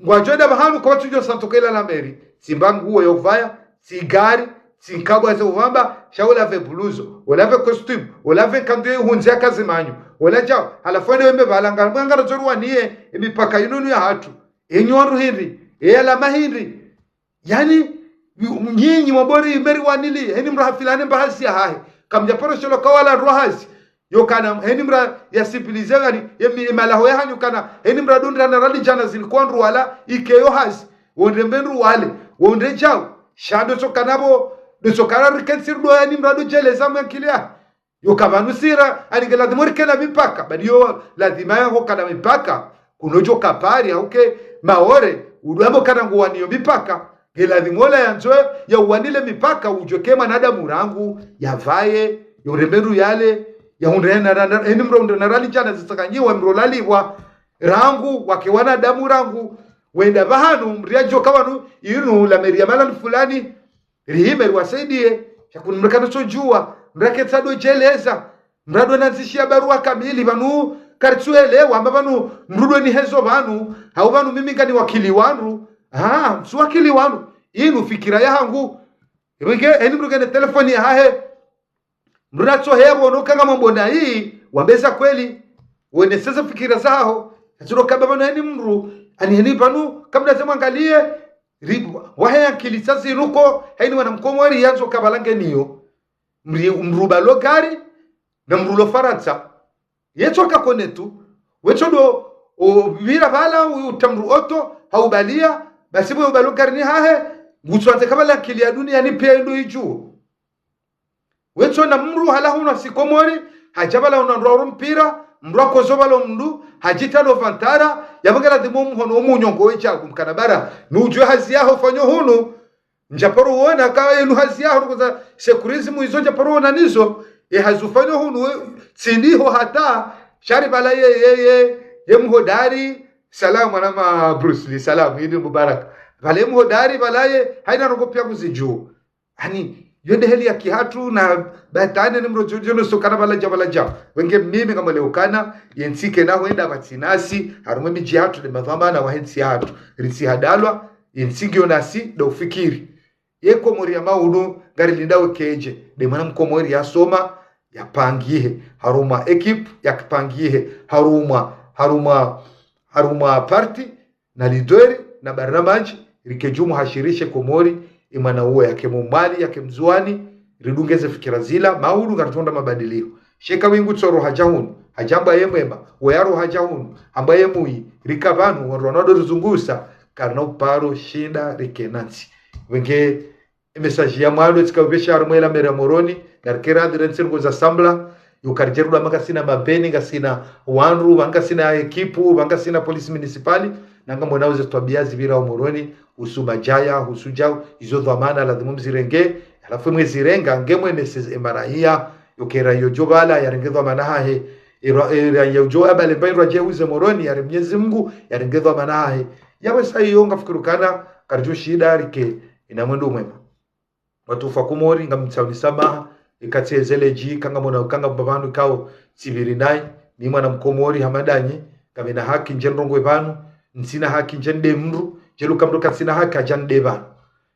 ngwajoda bahanu kwa tujo santokela la meri simbangu huo yovaya sigari sinkabwa za uvamba shaula ve bluzo wala ve costume wala ve kandwe hunzia kazi manyu wala jao halafone wembe balanga mwangara zorwa niye emipaka yinunu ya hatu enyoru hindi ela mahindi yani nyinyi mabori meri wanili heni mra filani mbahasi ya hahe kamjaporo sholo kawala rohasi yokana heni mra ya sibilizewa ni yemi malaho ya hanyu kana heni mra dundra na rali jana zilikuandru wala ikeyo hasi wonde mbenru wale wonde jao shando sokanabo dosokara rikensir do heni mra do jele zamu yankilia yokabanu sira anigela dimori kela mipaka badiyo lazima yango kana mipaka kunojo kapari hauke maore udwabo kana nguwaniyo mipaka geladhimola yanzo ya uwanile mipaka ujoke manadamu rangu yavaye yoremeru yale ya unrena eni mro narali jana zitakanyiwa mro lalibwa rangu wakiwana damu rangu wenda bahanu mriajo kawanu inu la meria mala fulani rihimeru wasaidie chakuni mrekano sojua mraketsa do jeleza mrado nanzishia barua kamili banu karituelewa ambavanu mrudo ni hezo banu hau banu mimi ngani wakili wanu msuwakili wanu inu fikira yangu wenge eni mrugene telefoni ya hahe mrunacho hebo nokanga mambo na hii wambeza kweli wene sasa fikira zao zuro kababa eni mru ani banu kabla zema angalie wahe akili sasa inuko haini wana mkomori yanzo kabalange niyo mruba logari na mrulo faransa yechoka konetu wechodo vira bala utamru oto haubalia basi bwe balogari ni hahe gutwanze kabala akili ya dunia ni pia ndo iju wecho na mru hala huna sikomori hajabala unandoro mpira mrako zobalo mndu hajita no vantara yabangala dimo mhono umunyongo wecha kumkanabara nujwe hazi yaho fanyo hunu njaporo wona kawa yenu hazi yaho kuza sekurism izo njaporo wona nizo hazufanyo hunu tsindiho hata shari bala ye mhodari salamu na Bruce Lee salamu idi mubarak bale mhodari balaye haina rogopia kuziju hani yonde heli ya kihatu na batane ni mrojojo sokana bala jabala wenge mimi kama leukana yensike na huenda batinasi harume miji hatu de madhamana wa hensi hatu risi hadalwa yensige onasi do ufikiri yeko mori ya maudu gari lindawe keje de mwana mkomori ya soma yapangihe haruma ekip yakipangihe haruma party na lidori na barnamaji rikejumu hashirishe komori imana uwe yake mumali yake mzuani ridungeze fikira zila maudu ngaratonda mabadiliko sheka wingu tsoro hajahunu hajamba yemwema weyaro hajahunu ambaye mui rikabanu waronado rizungusa karna uparo shinda rikenansi wenge message ya mwalo tsikabesha arumela mera moroni garkera dirensengo za sambla yukarjeru da makasina mabeni ngasina wanru bangasina ekipu bangasina polisi municipali nanga mwana uze twabia zibira moroni usumajaya usujao izo dhamana la dhimu mzirenge alafu mwezi renga ngemwe nese emarahia yokera yojobala yarengezwa manahe era yojoa bale bairwa jeuze moroni ya Mwenyezi Mungu yarengezwa manahe yawe sayo ngafikirukana karjo shida rike ina mwendo mwema watu fakumori ngamtsauni samaha ikatsezele ji kanga mona kanga babanu kao sibiri nai ni mwana mkomori hamadanye kamena haki njenrongo banu nsina haki njende mru jeluka mruka sina haki ajande banu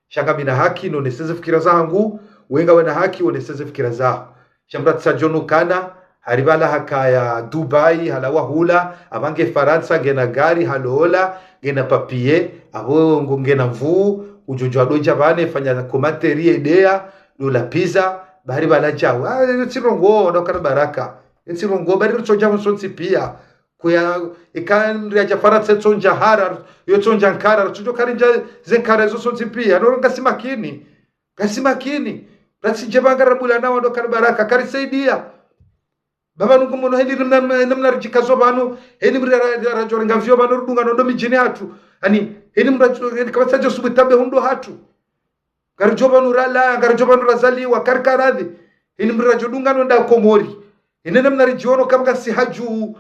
shanga mina haki no neseze fikira zangu wenga wana haki woneseze fikira zao shambra tsajono kana haribala haka ya Dubai halawa hula abange Faransa gena gari halola gena papier abo ngongena mvu ujojwa doja bane fanya komateri idea dola pizza bahari bala chao tsirongo ndo kana baraka tsirongo bari ruchoja msonsi pia kuya ikamria jafara tsonja harar yo tsonja nkara tujo karinja zenkara zo sonzi pia no ngasimakini rasije bangara bulana wado baraka karisaidia baba nungu mono heli namna rijikazo banu heli mrara jorenga vyo banu rudunga ndo mijini hatu ani heli mrara kabasaje subitabe hundo hatu karijoba nurala karijoba nurazali wa karkaradhi heli mrara jodunga ndo komori ine namna rijiono kama si haju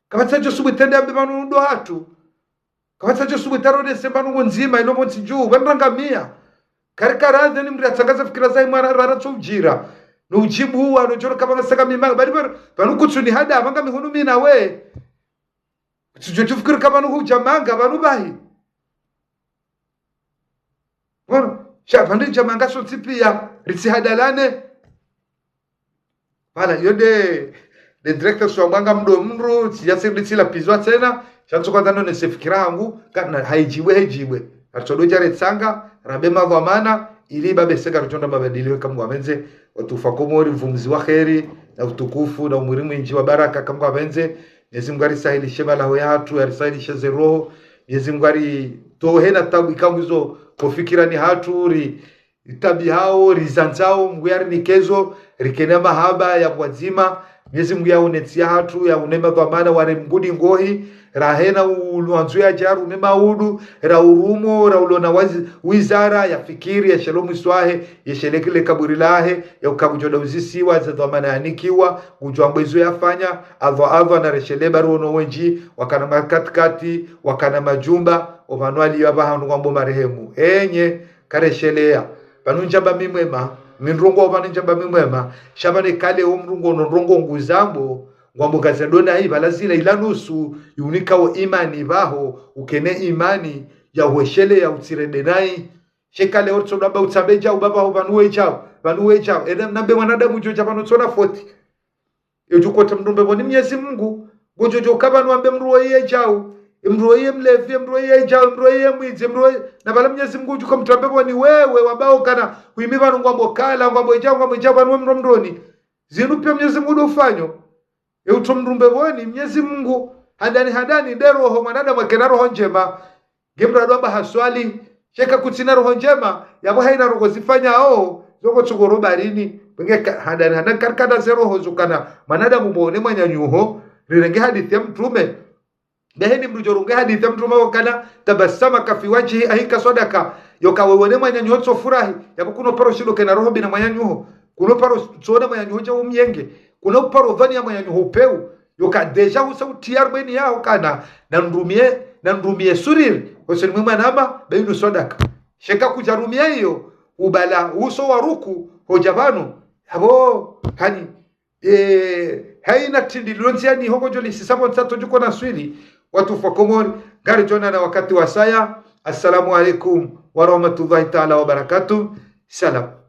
kabasaje subitende ambe banu ndo hatu kabasaje subitaro de sembanu nzima ino monsi juu banrangamia karkaradhi ni mrara tangaza fikira zai mara rara tsujira no ujibu huwa anojoro kama saka mimanga bali banu kutsuni hada manga mihunu mina we tujojufikiri kama no jamanga banu bahi bona shabandi jamanga so tipia ritsi hadalane bala yode the director so mwanga mru siyasi ritsi la pizwa tena chanzo kwanza ndo nesefikira hangu kana haijibwe atodoja retsanga rabema dhamana ili babe sega rutonda mabadilio kama wamenze watufa komori mvumzi wa kheri na utukufu na umurimu inji wa baraka kama wamenze Mwenyezi Mungu arisahili shema la hoyatu arisahili sheze roho Mwenyezi Mungu ari tohena tabu ikamwizo kofikira ni hatu ri tabi hao rizanzao Mungu yari nikezo rikene mahaba ya wazima Mwenyezi Mungu ya unetia hatu ya unema dhamana wale mgudi ngohi rahena uluanzu ya jaru mema udu ra urumo ra ulona wizara ya fikiri ya shalomu swahe ya shelekile kaburi lahe ya ukabujoda uzisiwa za dhamana yanikiwa ujwangwezo yafanya adho na resheleba ruono wenji wakana makatikati wakana majumba omanuali yabahandu ngombo marehemu enye kareshelea panunjaba mimwema minrongo obanunjaba mimwema shabane kale omrungo nrongo nguzambo ngwambo kazadona hii balazila ilanusu yunikao imani baho ukene imani ya uweshele ya utiredenai shekale orto naba utabeja ubaba ho banuwe chao edem nambe wanadamu joja banotsona 40 yojukote mndumbe boni Mwenyezi Mungu gojojo kabanu ambe mruwe chao mruwe mlevi mruwe chao mruwe mwizi mruwe na bala Mwenyezi Mungu juko mtambe boni wewe wabao kana kuimiva ngwambo kala ngwambo chao banwe mromroni zinu pia Mwenyezi Mungu dofanyo eutumrumbe boni Mwenyezi Mungu hadani ndero ho manada makena roho njema gemra doba haswali sheka kutina roho njema yabo haina roho zifanya zoko tsugoro barini benge hadani karkada zero ho zukana manada mubone mwanyanyuho rirenge hadithi ya mtume beheni mrujoronge hadithi ya mtume wakana tabasama kafi wajhi ahika sadaka yokawewone mwanyanyuho tsofurahi yabo kuno paro shido kena roho bina mwanyanyuho kuno paro tsona mwanyanyuho cha umyenge kuno paro dhani ya mwanyanyuho upeu yoka deja usauti yarmeni yao kana nandumie suriri hoseni mwema nama beinu sadaka sheka kujarumia hiyo ubala uso waruku hojabano habo hani haina tindi lonziani hoko joli sisamo tsato juko na swili watu fakomori gari jona na wakati wa saya. Assalamu alaikum wa rahmatullahi ta'ala wa barakatuh. Salam.